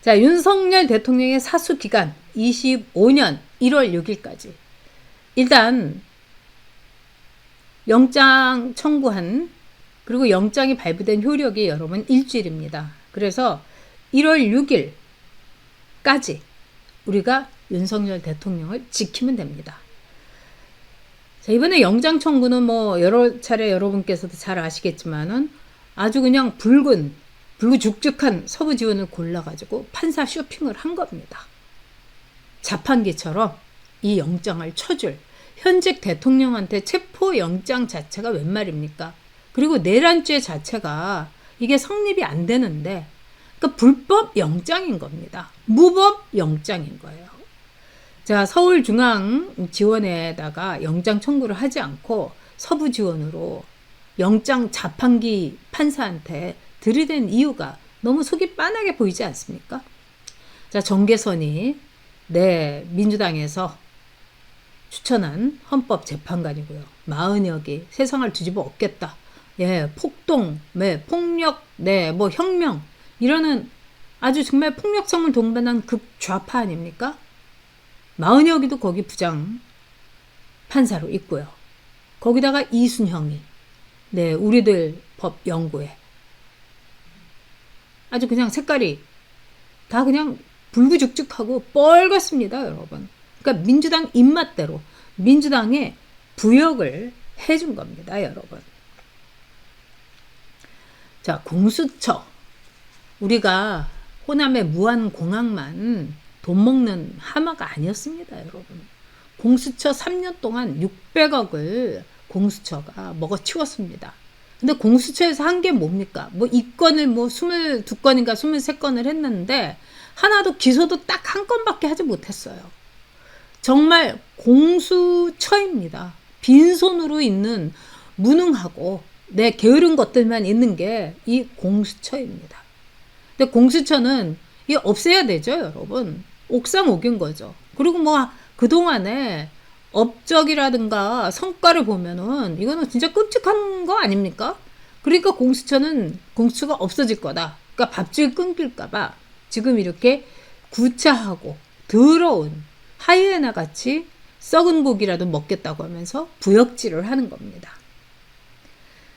자, 윤석열 대통령의 사수 기간 25년 1월 6일까지. 일단 영장 청구한, 그리고 영장이 발부된 효력이 여러분 일주일입니다. 그래서 1월 6일까지 우리가 윤석열 대통령을 지키면 됩니다. 자, 이번에 영장 청구는 뭐 여러 차례 여러분께서도 잘 아시겠지만은 아주 그냥 불구죽죽한 서부 지원을 골라가지고 판사 쇼핑을 한 겁니다. 자판기처럼 이 영장을 쳐줄 현직 대통령한테 체포영장 자체가 웬 말입니까? 그리고 내란죄 자체가 이게 성립이 안 되는데, 그러니까 불법 영장인 겁니다. 무법 영장인 거예요. 자, 서울중앙지원에다가 영장 청구를 하지 않고 서부지원으로 영장 자판기 판사한테 들이댄 이유가 너무 속이 빤하게 보이지 않습니까? 자, 정계선이 민주당에서 추천한 헌법재판관이고요. 40여기 세상을 뒤집어 엎겠다. 예, 폭동, 폭력, 뭐 혁명 이러는 아주 정말 폭력성을 동반한 극좌파 아닙니까? 40여기도 거기 부장 판사로 있고요. 거기다가 이순형이 우리들 법연구회 아주 그냥 색깔이 다 그냥 불구죽죽하고 뻘겋습니다, 여러분. 그러니까 민주당 입맛대로 민주당에 부역을 해준 겁니다, 여러분. 자, 공수처. 우리가 호남의 무한공항만 돈 먹는 하마가 아니었습니다, 여러분. 공수처 3년 동안 600억을 공수처가 먹어치웠습니다. 근데 공수처에서 한 게 뭡니까? 뭐 이 건을 뭐 22건인가 23건을 했는데 하나도 기소도 딱 한 건밖에 하지 못했어요. 정말 공수처입니다. 빈손으로 있는 무능하고 게으른 것들만 있는 게 이 공수처입니다. 근데 공수처는 이게 없애야 되죠, 여러분. 옥상옥인 거죠. 그리고 뭐 그동안에 업적이라든가 성과를 보면은 이거는 진짜 끔찍한 거 아닙니까? 그러니까 공수처가 없어질 거다. 그러니까 밥줄 끊길까봐 지금 이렇게 구차하고 더러운 하이에나 같이 썩은 고기라도 먹겠다고 하면서 부역질을 하는 겁니다.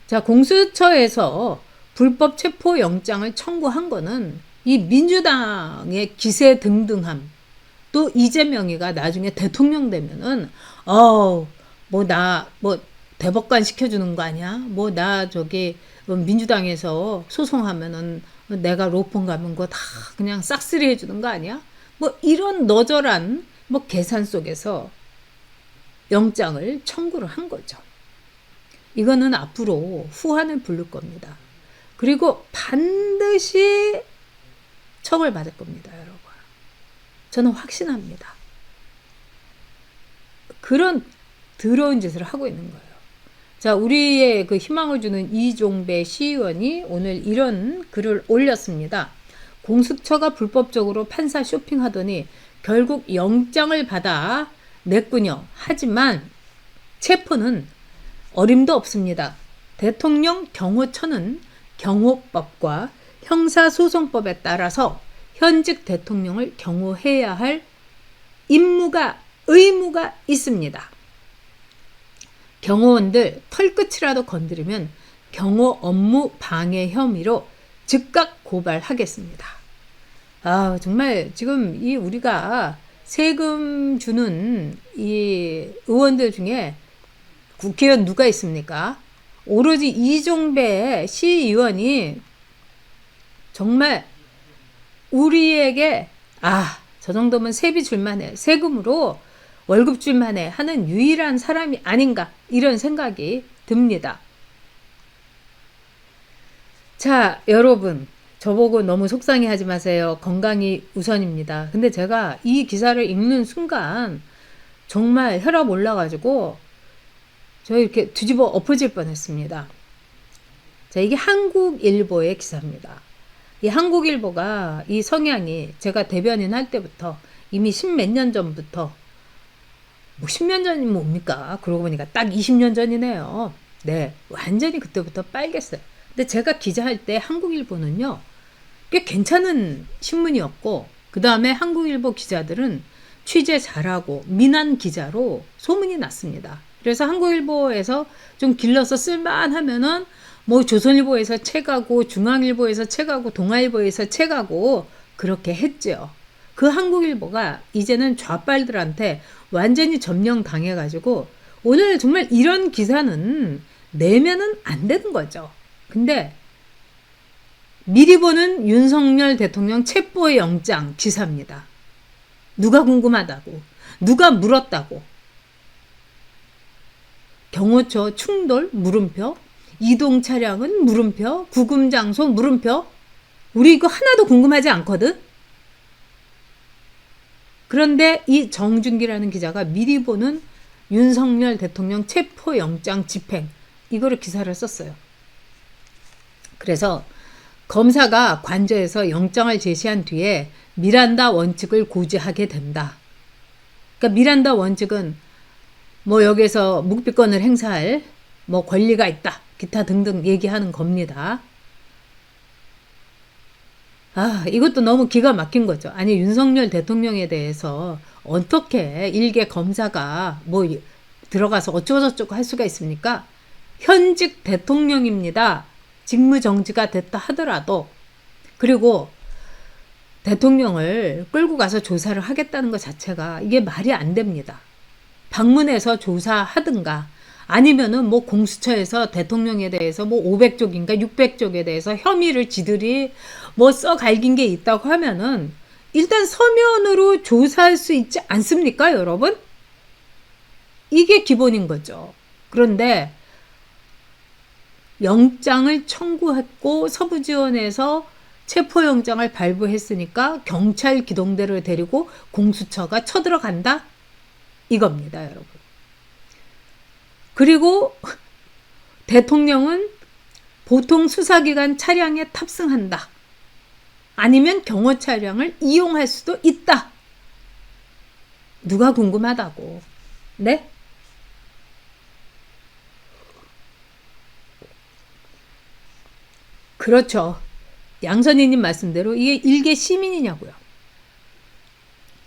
자, 공수처에서 불법 체포 영장을 청구한 거는 이 민주당의 기세 등등함, 또 이재명이가 나중에 대통령 되면은 대법관 시켜주는 거 아니야? 민주당에서 소송하면은 내가 로펌 가면 거 다 그냥 싹쓸이 해주는 거 아니야? 뭐 이런 너절한 계산 속에서 영장을 청구를 한 거죠. 이거는 앞으로 후환을 부를 겁니다. 그리고 반드시 처벌받을 겁니다, 여러분. 저는 확신합니다. 그런 더러운 짓을 하고 있는 거예요. 자, 우리의 그 희망을 주는 이종배 시의원이 오늘 이런 글을 올렸습니다. 공수처가 불법적으로 판사 쇼핑하더니 결국 영장을 받아 냈군요. 하지만 체포는 어림도 없습니다. 대통령 경호처는 경호법과 형사소송법에 따라서 현직 대통령을 경호해야 할 의무가 있습니다. 경호원들 털끝이라도 건드리면 경호 업무 방해 혐의로 즉각 고발하겠습니다. 정말 지금 우리가 세금 주는 이 의원들 중에 국회의원 누가 있습니까? 오로지 이종배 시의원이 정말 우리에게 저 정도면 세비 줄만해, 세금으로 월급 줄만해 하는 유일한 사람이 아닌가, 이런 생각이 듭니다. 자, 여러분, 저보고 너무 속상해하지 마세요. 건강이 우선입니다. 근데 제가 이 기사를 읽는 순간 정말 혈압 올라가지고 저 이렇게 뒤집어 엎어질 뻔했습니다. 자, 이게 한국일보의 기사입니다. 이 한국일보가 이 성향이 제가 대변인 할 때부터 이미 십몇 년 전부터, 뭐 10년 전이 뭡니까? 그러고 보니까 딱 20년 전이네요. 완전히 그때부터 빨갰어요. 근데 제가 기자할 때 한국일보는요, 꽤 괜찮은 신문이었고, 그 다음에 한국일보 기자들은 취재 잘하고 민한 기자로 소문이 났습니다. 그래서 한국일보에서 좀 길러서 쓸만하면은 뭐 조선일보에서 책하고 중앙일보에서 책하고 동아일보에서 책하고 그렇게 했죠. 그 한국일보가 이제는 좌빨들한테 완전히 점령당해가지고 오늘 정말 이런 기사는 내면은 안 되는 거죠. 근데 미리 보는 윤석열 대통령 체포영장 기사입니다. 누가 궁금하다고, 누가 물었다고. 경호처 충돌 물음표, 이동 차량은 물음표, 구금 장소 물음표. 우리 이거 하나도 궁금하지 않거든. 그런데 이 정준기라는 기자가 미리 보는 윤석열 대통령 체포영장 집행, 이거를 기사를 썼어요. 그래서 검사가 관저에서 영장을 제시한 뒤에 미란다 원칙을 고지하게 된다. 그러니까 미란다 원칙은 뭐 여기서 묵비권을 행사할 뭐 권리가 있다, 기타 등등 얘기하는 겁니다. 아, 이것도 너무 기가 막힌 거죠. 아니, 윤석열 대통령에 대해서 어떻게 일개 검사가 뭐 들어가서 어쩌고저쩌고 할 수가 있습니까? 현직 대통령입니다. 직무정지가 됐다 하더라도. 그리고 대통령을 끌고 가서 조사를 하겠다는 것 자체가 이게 말이 안 됩니다. 방문해서 조사하든가 아니면은 뭐 공수처에서 대통령에 대해서 뭐 500쪽인가 600쪽에 대해서 혐의를 지들이 뭐 써갈긴 게 있다고 하면은 일단 서면으로 조사할 수 있지 않습니까, 여러분? 이게 기본인 거죠. 그런데 영장을 청구했고 서부지원에서 체포영장을 발부했으니까 경찰 기동대를 데리고 공수처가 쳐들어간다? 이겁니다, 여러분. 그리고 대통령은 보통 수사기관 차량에 탑승한다. 아니면 경호 차량을 이용할 수도 있다. 누가 궁금하다고. 네? 그렇죠. 양선희님 말씀대로 이게 일개 시민이냐고요.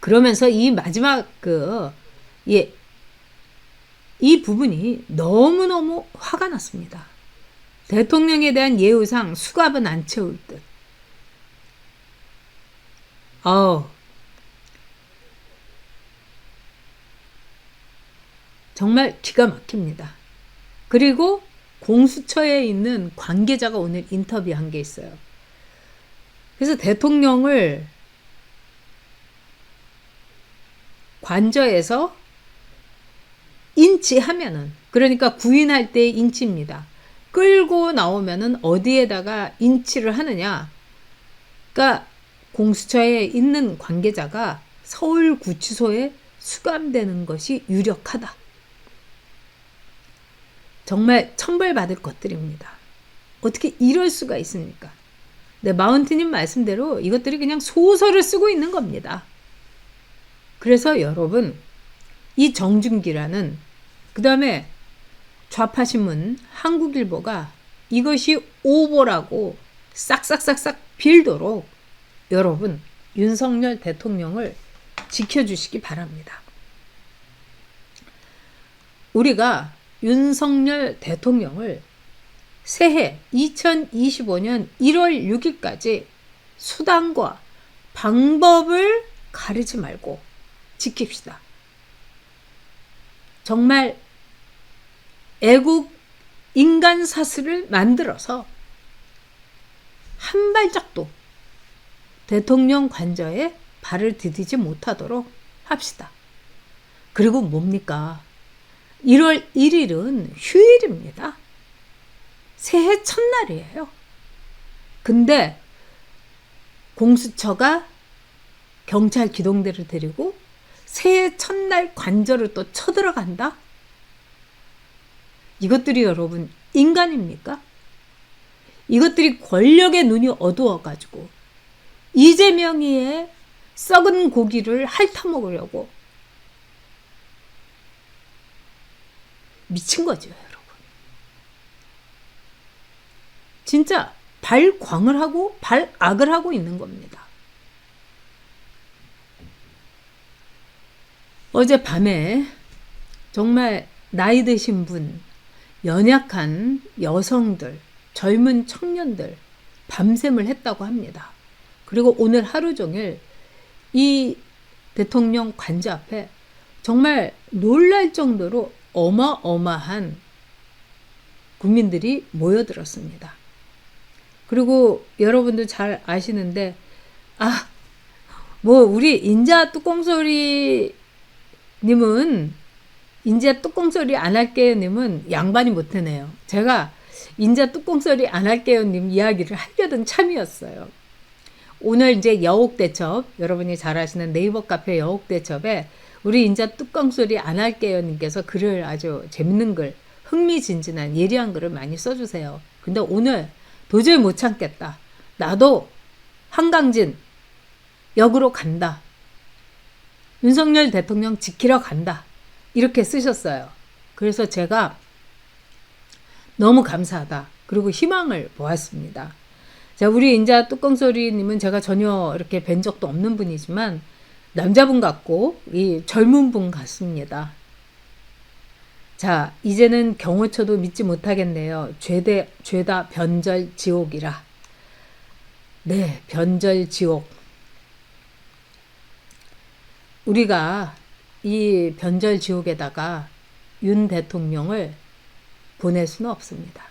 그러면서 이 마지막 이 부분이 너무너무 화가 났습니다. 대통령에 대한 예우상 수갑은 안 채울 듯. 정말 기가 막힙니다. 그리고 공수처에 있는 관계자가 오늘 인터뷰한 게 있어요. 그래서 대통령을 관저에서 인치하면은, 그러니까 구인할 때의 인치입니다. 끌고 나오면은 어디에다가 인치를 하느냐. 그러니까 공수처에 있는 관계자가 서울구치소에 수감되는 것이 유력하다. 정말 천벌받을 것들입니다. 어떻게 이럴 수가 있습니까? 네, 마운트님 말씀대로 이것들이 그냥 소설을 쓰고 있는 겁니다. 그래서 여러분, 이 정준기라는, 그 다음에 좌파신문 한국일보가 이것이 오보라고 싹싹싹싹 빌도록 여러분, 윤석열 대통령을 지켜주시기 바랍니다. 우리가 윤석열 대통령을 새해 2025년 1월 6일까지 수단과 방법을 가리지 말고 지킵시다. 정말 애국 인간 사슬을 만들어서 한 발짝도 대통령 관저에 발을 디디지 못하도록 합시다. 그리고 뭡니까? 1월 1일은 휴일입니다. 새해 첫날이에요. 근데 공수처가 경찰 기동대를 데리고 새해 첫날 관저를 또 쳐들어간다? 이것들이 여러분 인간입니까? 이것들이 권력의 눈이 어두워가지고 이재명이의 썩은 고기를 핥아먹으려고 미친 거죠, 여러분. 진짜 발광을 하고 발악을 하고 있는 겁니다. 어젯밤에 정말 나이 드신 분, 연약한 여성들, 젊은 청년들 밤샘을 했다고 합니다. 그리고 오늘 하루 종일 이 대통령 관저 앞에 정말 놀랄 정도로 어마어마한 국민들이 모여들었습니다. 그리고 여러분도 잘 아시는데 우리 인자 뚜껑소리 님은 인자 뚜껑소리 안 할게요 님은 양반이 못하네요. 제가 인자 뚜껑소리 안 할게요 님 이야기를 하려던 참이었어요. 오늘 이제 여옥대첩, 여러분이 잘 아시는 네이버 카페 여옥대첩에 우리 인자 뚜껑소리 안 할게요 님께서 글을 아주 재밌는 글, 흥미진진한 예리한 글을 많이 써주세요. 근데 오늘 도저히 못 참겠다. 나도 한강진 역으로 간다. 윤석열 대통령 지키러 간다. 이렇게 쓰셨어요. 그래서 제가 너무 감사하다. 그리고 희망을 보았습니다. 자, 우리 인자 뚜껑소리님은 제가 전혀 이렇게 뵌 적도 없는 분이지만 남자분 같고 이 젊은 분 같습니다. 자, 이제는 경호처도 믿지 못하겠네요. 죄다 변절 지옥이라. 네, 변절 지옥. 우리가 이 변절 지옥에다가 윤 대통령을 보낼 수는 없습니다.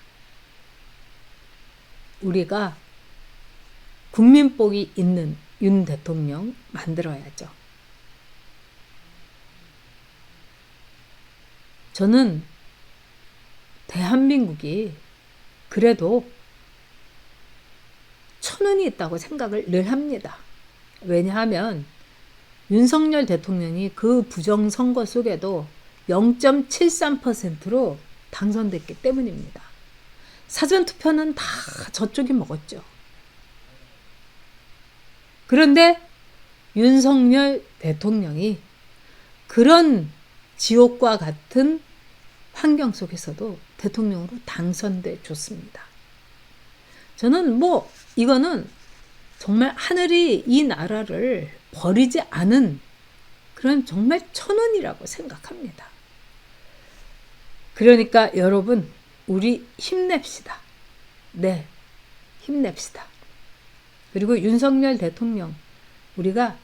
우리가 국민복이 있는 윤 대통령 만들어야죠. 저는 대한민국이 그래도 천운이 있다고 생각을 늘 합니다. 왜냐하면 윤석열 대통령이 그 부정선거 속에도 0.73%로 당선됐기 때문입니다. 사전투표는 다 저쪽이 먹었죠. 그런데 윤석열 대통령이 그런 지옥과 같은 환경 속에서도 대통령으로 당선돼 줬습니다. 저는 이거는 정말 하늘이 이 나라를 버리지 않은 그런 정말 천운이라고 생각합니다. 그러니까 여러분, 우리 힘냅시다. 네, 힘냅시다. 그리고 윤석열 대통령, 우리가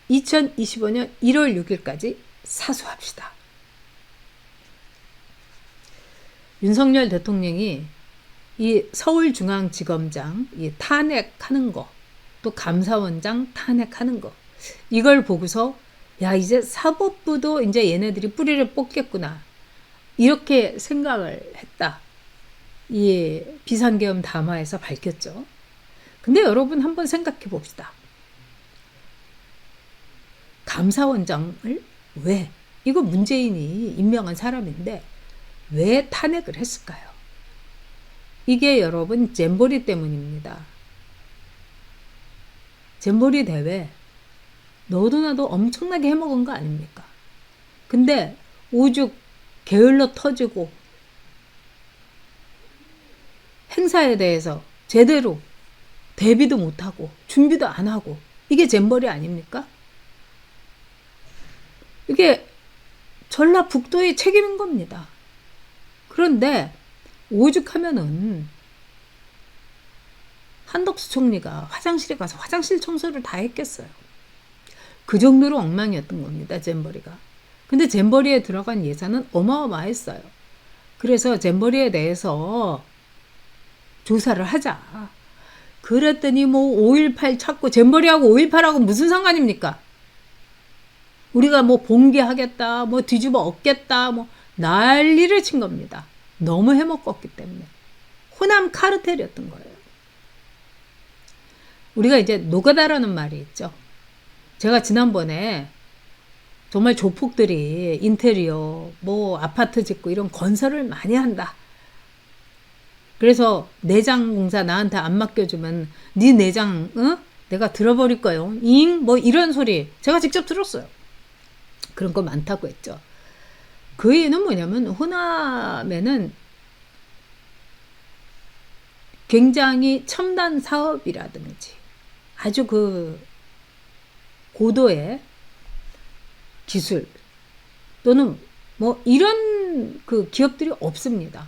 2025년 1월 6일까지 사수합시다. 윤석열 대통령이 이 서울중앙지검장 이 탄핵하는 거, 또 감사원장 탄핵하는 거, 이걸 보고서 야, 이제 사법부도 이제 얘네들이 뿌리를 뽑겠구나, 이렇게 생각을 했다. 이 비상계엄 담화에서 밝혔죠. 근데 여러분 한번 생각해 봅시다. 감사원장을 왜, 이거 문재인이 임명한 사람인데 왜 탄핵을 했을까요? 이게 여러분 잼버리 때문입니다. 잼버리 대회 너도 나도 엄청나게 해먹은 거 아닙니까? 근데 오죽 게을러 터지고 행사에 대해서 제대로 대비도 못하고 준비도 안 하고, 이게 잼버리 아닙니까? 이게 전라북도의 책임인 겁니다. 그런데 오죽하면은 한덕수 총리가 화장실에 가서 화장실 청소를 다 했겠어요. 그 정도로 엉망이었던 겁니다, 잼버리가. 근데 잼버리에 들어간 예산은 어마어마했어요. 그래서 잼버리에 대해서 조사를 하자. 그랬더니 5.18 찾고, 잼버리하고 5.18하고 무슨 상관입니까? 우리가 봉기하겠다, 뒤집어 엎겠다, 난리를 친 겁니다. 너무 해먹었기 때문에. 호남 카르텔이었던 거예요. 우리가 이제 노가다라는 말이 있죠. 제가 지난번에 정말 조폭들이 인테리어, 아파트 짓고 이런 건설을 많이 한다. 그래서 내장 공사 나한테 안 맡겨주면 네 내장 내가 들어버릴 거예요. 이런 소리 제가 직접 들었어요. 그런 거 많다고 했죠. 그 얘기는 뭐냐면, 호남에는 굉장히 첨단 사업이라든지 아주 그 고도의 기술 또는 뭐 이런 그 기업들이 없습니다.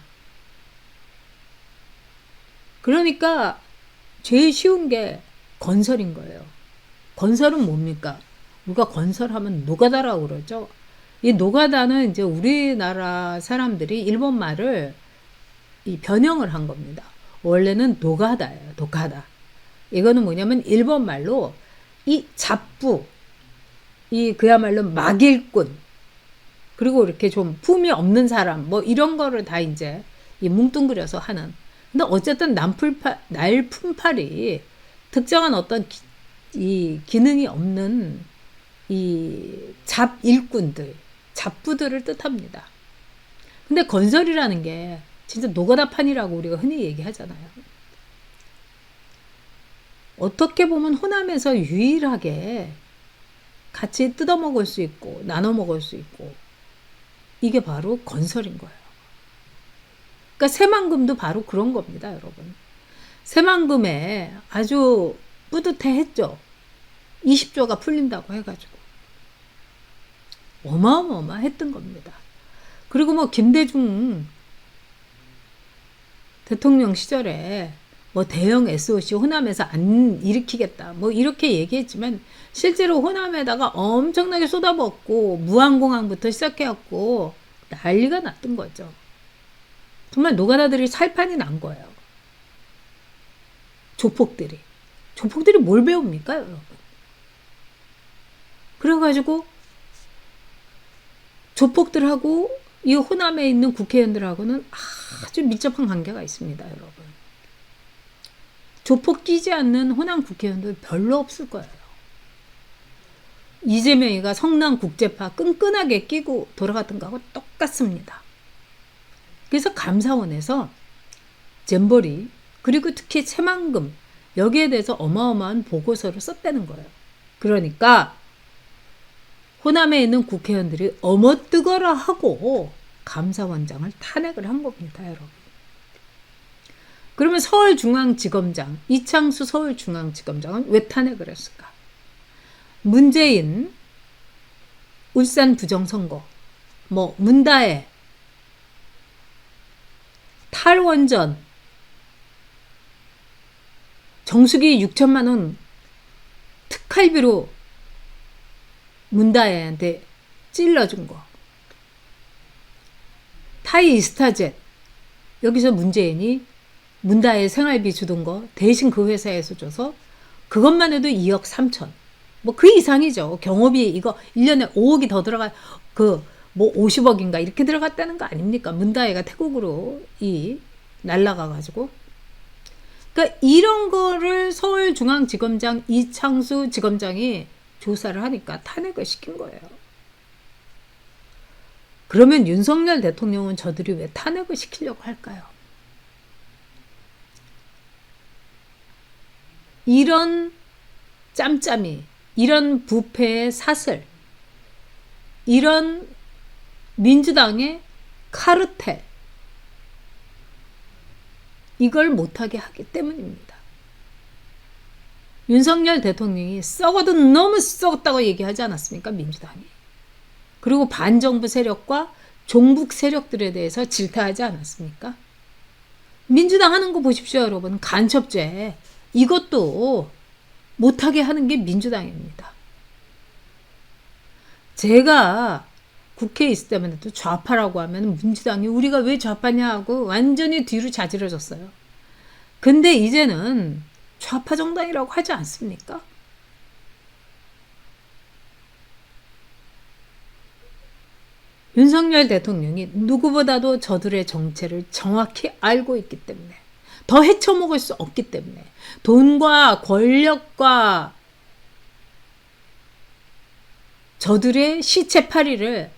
그러니까 제일 쉬운 게 건설인 거예요. 건설은 뭡니까? 우리가 건설하면 노가다라고 그러죠. 이 노가다는 이제 우리나라 사람들이 일본 말을 이 변형을 한 겁니다. 원래는 노가다예요. 노가다. 이거는 뭐냐면 일본 말로 이 잡부, 이 그야말로 막일꾼, 그리고 이렇게 좀 품이 없는 사람, 뭐 이런 거를 다 이제 이 뭉뚱그려서 하는. 근데 어쨌든 날품팔이 특정한 어떤 이 기능이 없는 이 잡일꾼들, 잡부들을 뜻합니다. 근데 건설이라는 게 진짜 노가다판이라고 우리가 흔히 얘기하잖아요. 어떻게 보면 호남에서 유일하게 같이 뜯어 먹을 수 있고 나눠 먹을 수 있고 이게 바로 건설인 거예요. 그러니까 새만금도 바로 그런 겁니다, 여러분. 새만금에 아주 뿌듯해했죠. 20조가 풀린다고 해가지고 어마어마했던 겁니다. 그리고 뭐 김대중 대통령 시절에 뭐 대형 SOC 호남에서 안 일으키겠다 뭐 이렇게 얘기했지만 실제로 호남에다가 엄청나게 쏟아붓고 무안공항부터 시작해갖고 난리가 났던 거죠. 정말 노가다들이 살판이 난 거예요. 조폭들이 뭘 배웁니까, 여러분? 그래가지고 조폭들하고 이 호남에 있는 국회의원들하고는 아주 밀접한 관계가 있습니다, 여러분. 조폭 끼지 않는 호남 국회의원들 별로 없을 거예요. 이재명이가 성남국제파 끈끈하게 끼고 돌아갔던 거하고 똑같습니다. 그래서 감사원에서 잼버리 그리고 특히 새만금 여기에 대해서 어마어마한 보고서를 썼다는 거예요. 그러니까 호남에 있는 국회의원들이 어머뜨거라 하고 감사원장을 탄핵을 한 겁니다, 여러분. 그러면 서울중앙지검장 이창수 서울중앙지검장은 왜 탄핵을 했을까? 문재인 울산 부정선거, 뭐 문다혜 탈원전, 정수기 6천만 원 특활비로 문다혜한테 찔러준 거, 타이 이스타젯 여기서 문재인이 문다혜 생활비 주던 거 대신 그 회사에서 줘서 그것만 해도 2억 3천 뭐 그 이상이죠. 경호비 이거 1년에 5억이 더 들어가 그 뭐 50억인가 이렇게 들어갔다는 거 아닙니까? 문다혜가 태국으로 날라가 가지고. 그러니까 이런 거를 서울중앙지검장 이창수 지검장이 조사를 하니까 탄핵을 시킨 거예요. 그러면 윤석열 대통령은 저들이 왜 탄핵을 시키려고 할까요? 이런 짬짬이, 이런 부패의 사슬, 이런 민주당의 카르텔, 이걸 못하게 하기 때문입니다. 윤석열 대통령이 썩어도 너무 썩었다고 얘기하지 않았습니까? 민주당이. 그리고 반정부 세력과 종북 세력들에 대해서 질타하지 않았습니까? 민주당 하는 거 보십시오, 여러분. 간첩죄. 이것도 못하게 하는 게 민주당입니다. 제가 국회에 있을 때만 해도 좌파라고 하면 민주당이 우리가 왜 좌파냐 하고 완전히 뒤로 자지러졌어요. 근데 이제는 좌파 정당이라고 하지 않습니까? 윤석열 대통령이 누구보다도 저들의 정체를 정확히 알고 있기 때문에 더 헤쳐먹을 수 없기 때문에 돈과 권력과 저들의 시체팔이를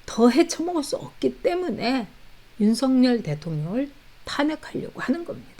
더 헤쳐먹을 수 없기 때문에 윤석열 대통령을 탄핵하려고 하는 겁니다.